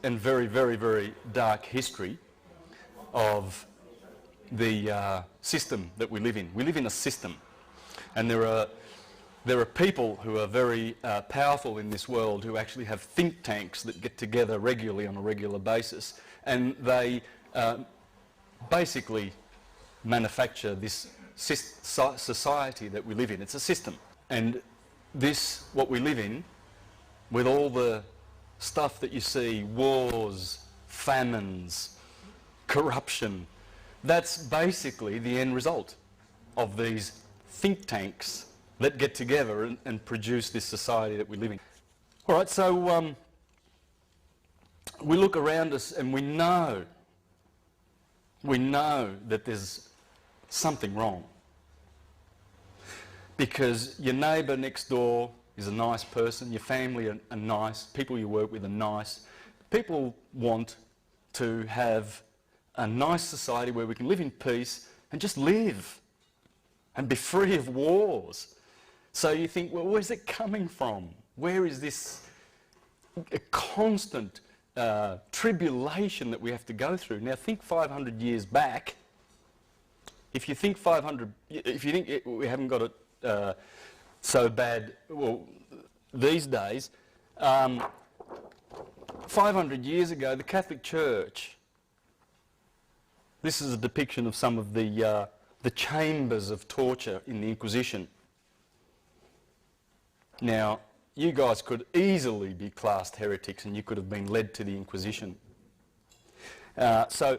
and very, very, very dark history of the system that we live in. We live in a system, and there are people who are very powerful in this world who actually have think tanks that get together regularly on a regular basis, and they basically manufacture this society that we live in. It's a system. And this, what we live in, with all the stuff that you see, wars, famines, corruption, that's basically the end result of these think tanks that get together and produce this society that we live in. All right, so we look around us and we know that there's something wrong. Because your neighbour next door is a nice person, your family are nice, people you work with are nice. People want to have a nice society where we can live in peace and just live and be free of wars. So you think, well, where's it coming from? Where is this constant tribulation that we have to go through? Now think 500 years back. If you think we haven't got it so bad, well, these days, 500 years ago, the Catholic Church, this is a depiction of some of the chambers of torture in the Inquisition. Now, you guys could easily be classed heretics and you could have been led to the Inquisition. So,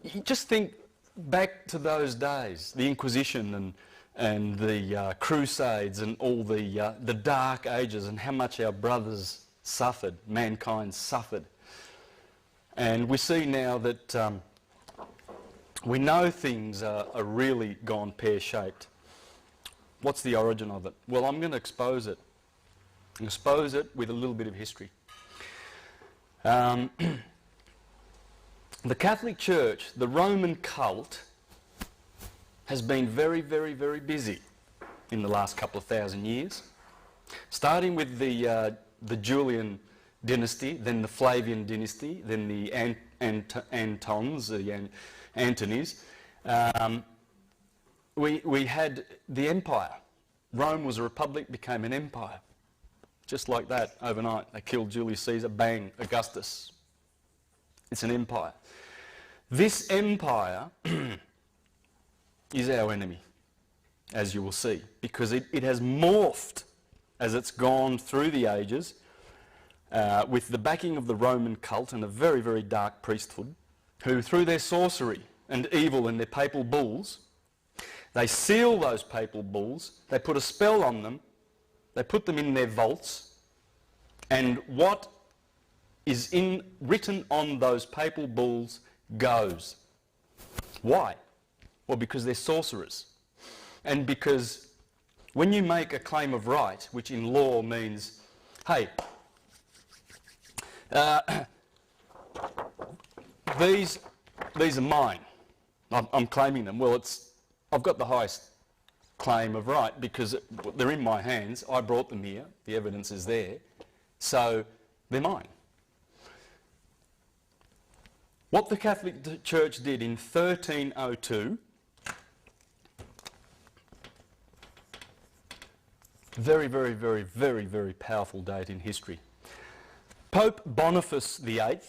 you just think back to those days, the Inquisition and the Crusades and all the Dark Ages, and how much our brothers suffered, mankind suffered. And we see now that we know things are really gone pear-shaped. What's the origin of it? Well, I'm going to expose it. Expose it with a little bit of history. The Catholic Church, the Roman cult, has been very, very, very busy in the last couple of thousand years. Starting with the Julian dynasty, then the Flavian dynasty, then the Antons, the Antonys. We had the empire. Rome was a republic, became an empire. Just like that, overnight. They killed Julius Caesar, bang, Augustus. It's an empire. This empire is our enemy, as you will see, because it has morphed as it's gone through the ages with the backing of the Roman cult and a very, very dark priesthood, who through their sorcery and evil and their papal bulls, they seal those papal bulls, they put a spell on them, they put them in their vaults, and what is written on those papal bulls goes. Why? Well, because they're sorcerers. And because when you make a claim of right, which in law means, hey, these are mine, I'm claiming them. Well, I've got the highest claim of right because they're in my hands. I brought them here. The evidence is there. So they're mine. What the Catholic Church did in 1302, very, very, very, very, very powerful date in history. Pope Boniface VIII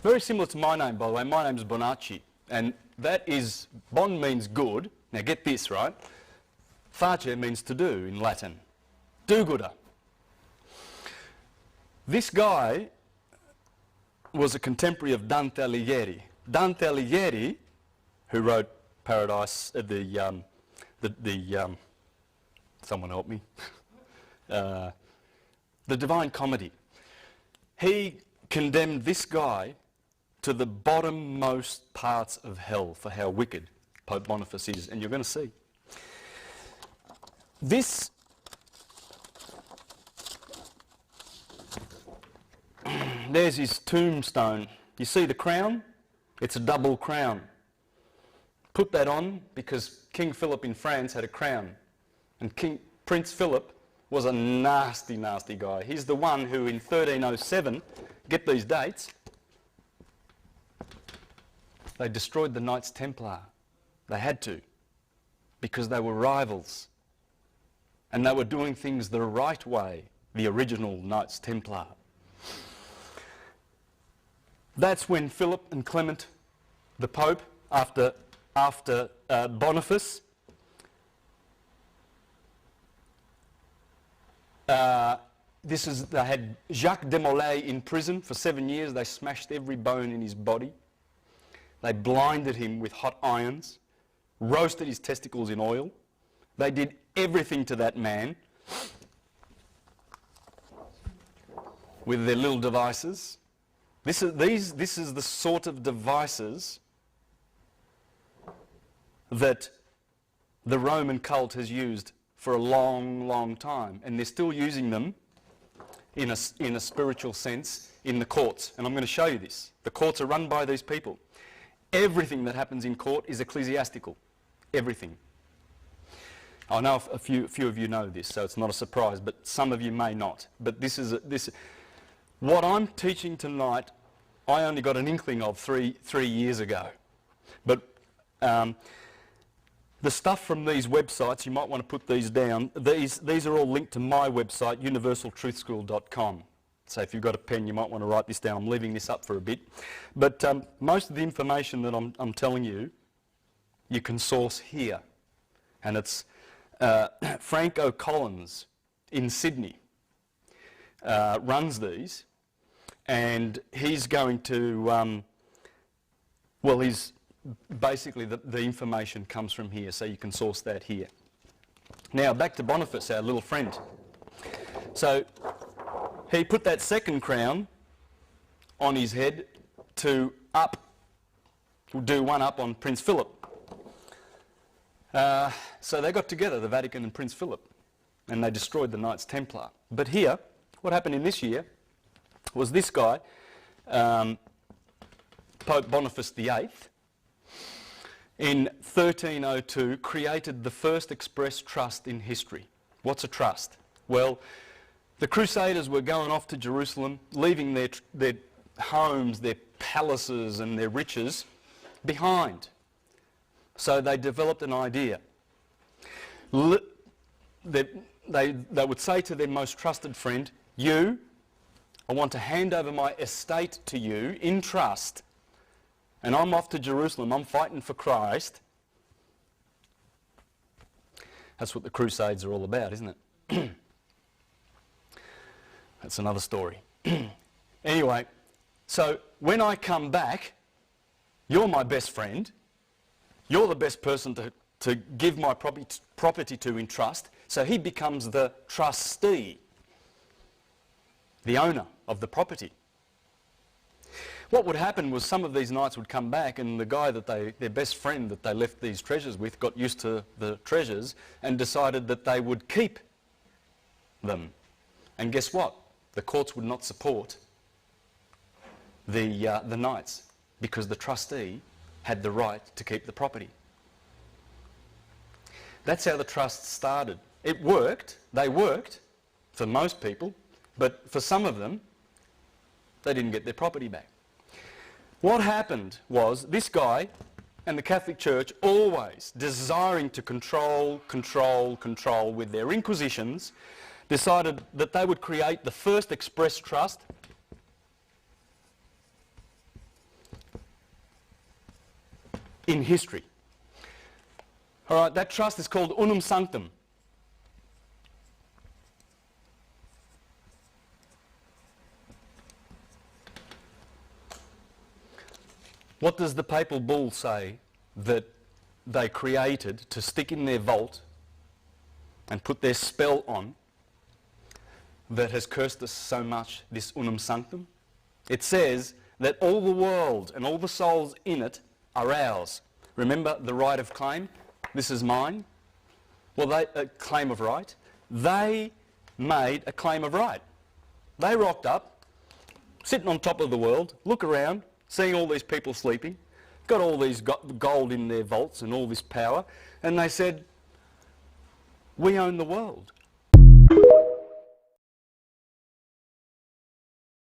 very similar to my name, by the way. My name's Bonachi, and that is, bon means good. Now get this, right? Face means to do in Latin. Do-gooder. This guy was a contemporary of Dante Alighieri. Dante Alighieri, who wrote Paradise, someone help me, the Divine Comedy. He condemned this guy to the bottommost parts of hell for how wicked Pope Boniface is, and you're going to see. This there's his tombstone. You see the crown? It's a double crown. Put that on because King Philip in France had a crown, and Prince Philip was a nasty, nasty guy. He's the one who in 1307, get these dates, they destroyed the Knights Templar. They had to, because they were rivals. And they were doing things the right way, the original Knights Templar. That's when Philip and Clement, the Pope, after Boniface, they had Jacques de Molay in prison for 7 years. They smashed every bone in his body. They blinded him with hot irons, roasted his testicles in oil. They did everything to that man with their little devices. This is the sort of devices that the Roman cult has used for a long, long time, and they're still using them in a spiritual sense in the courts. And I'm going to show you this. The courts are run by these people. Everything that happens in court is ecclesiastical. Everything. I know a few of you know this, so it's not a surprise, but some of you may not. But what I'm teaching tonight, I only got an inkling of three years ago. But the stuff from these websites, you might want to put these down. These are all linked to my website, universaltruthschool.com. So if you've got a pen, you might want to write this down. I'm leaving this up for a bit. But most of the information that I'm telling you, you can source here. And it's Frank O'Collins in Sydney runs these. And he's going to, he's basically the information comes from here, so you can source that here. Now back to Boniface, our little friend. So he put that second crown on his head to do one up on Prince Philip. So they got together, the Vatican and Prince Philip, and they destroyed the Knights Templar. But here, what happened in this year was this guy, Pope Boniface VIII, in 1302 created the first express trust in history. What's a trust? Well, the Crusaders were going off to Jerusalem, leaving their homes, their palaces and their riches behind. So they developed an idea. They would say to their most trusted friend, I want to hand over my estate to you in trust, and I'm off to Jerusalem, I'm fighting for Christ. That's what the Crusades are all about, isn't it? That's another story. Anyway, so when I come back, you're my best friend, you're the best person to give my property to in trust, so he becomes the trustee, the owner of the property. What would happen was some of these knights would come back, and the guy their best friend that they left these treasures with got used to the treasures and decided that they would keep them. And guess what? The courts would not support the knights because the trustee had the right to keep the property. That's how the trust started. It worked. They worked for most people, but for some of them, they didn't get their property back. What happened was this guy and the Catholic Church, always desiring to control with their inquisitions, decided that they would create the first express trust in history. All right, that trust is called Unum Sanctum. What does the papal bull say that they created to stick in their vault and put their spell on that has cursed us so much, this Unum Sanctum? It says that all the world and all the souls in it are ours. Remember the right of claim? This is mine. Well, a claim of right. They made a claim of right. They rocked up, sitting on top of the world, look around, seeing all these people sleeping, got all these gold in their vaults and all this power, and they said, We own the world.